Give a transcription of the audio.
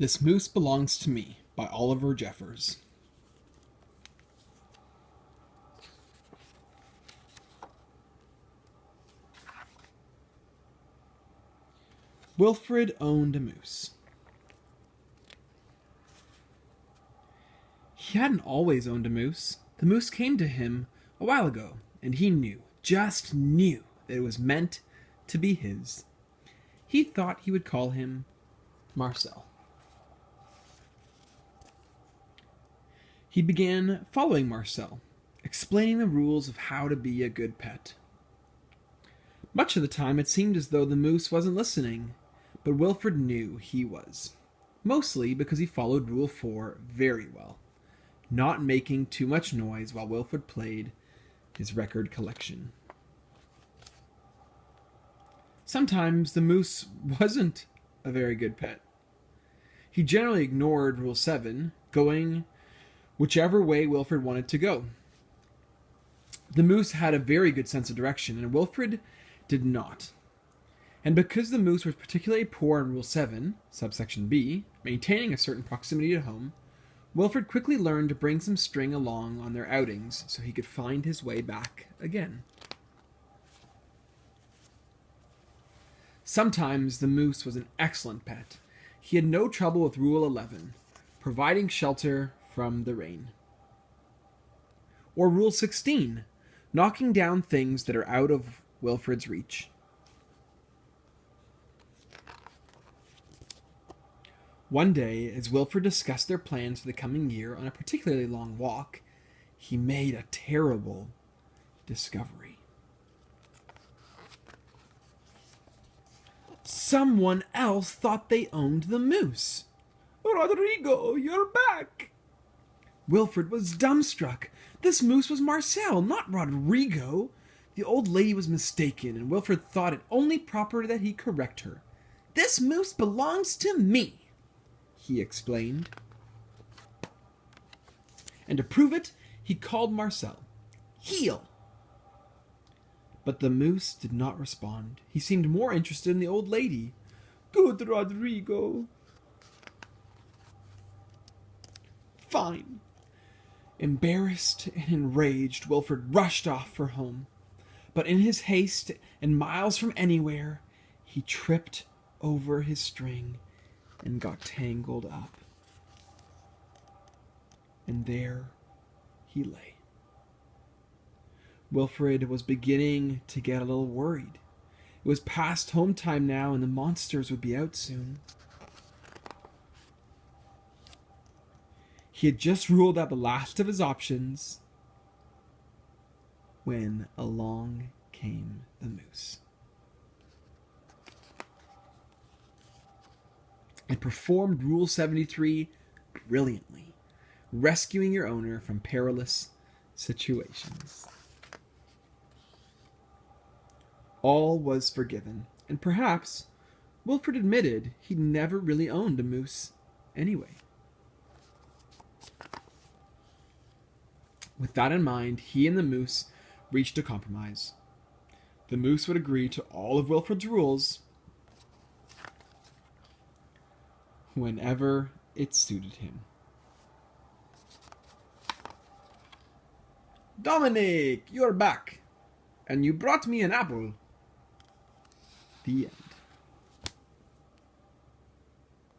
This Moose Belongs to Me by Oliver Jeffers. Wilfred owned a moose. He hadn't always owned a moose. The moose came to him a while ago, and he knew, just knew, that it was meant to be his. He thought he would call him Marcel. He began following Marcel, explaining the rules of how to be a good pet. Much of the time it seemed as though the moose wasn't listening, but Wilfred knew he was. Mostly because he followed Rule 4 very well, not making too much noise while Wilfred played his record collection. Sometimes the moose wasn't a very good pet. He generally ignored Rule 7, going whichever way Wilfred wanted to go. The moose had a very good sense of direction, and Wilfred did not. And because the moose was particularly poor in Rule 7, subsection B, maintaining a certain proximity to home, Wilfred quickly learned to bring some string along on their outings so he could find his way back again. Sometimes the moose was an excellent pet. He had no trouble with Rule 11, providing shelter from the rain. Or Rule 16, knocking down things that are out of Wilfred's reach. One day, as Wilfred discussed their plans for the coming year on a particularly long walk, he made a terrible discovery. Someone else thought they owned the moose. "Rodrigo, you're back!" Wilfred was dumbstruck. This moose was Marcel, not Rodrigo. The old lady was mistaken, and Wilfred thought it only proper that he correct her. "This moose belongs to me," he explained. And to prove it, he called Marcel. "Heel!" But the moose did not respond. He seemed more interested in the old lady. "Good Rodrigo." "Fine." Embarrassed and enraged, Wilfred rushed off for home. But in his haste, and miles from anywhere, he tripped over his string and got tangled up. And there he lay. Wilfred was beginning to get a little worried. It was past home time now, and the monsters would be out soon. He had just ruled out the last of his options when along came the moose. It performed Rule 73 brilliantly, rescuing your owner from perilous situations. All was forgiven, and perhaps Wilfred admitted he'd never really owned a moose anyway. With that in mind, he and the moose reached a compromise. The moose would agree to all of Wilfred's rules whenever it suited him. "Dominic, you're back, and you brought me an apple." The end.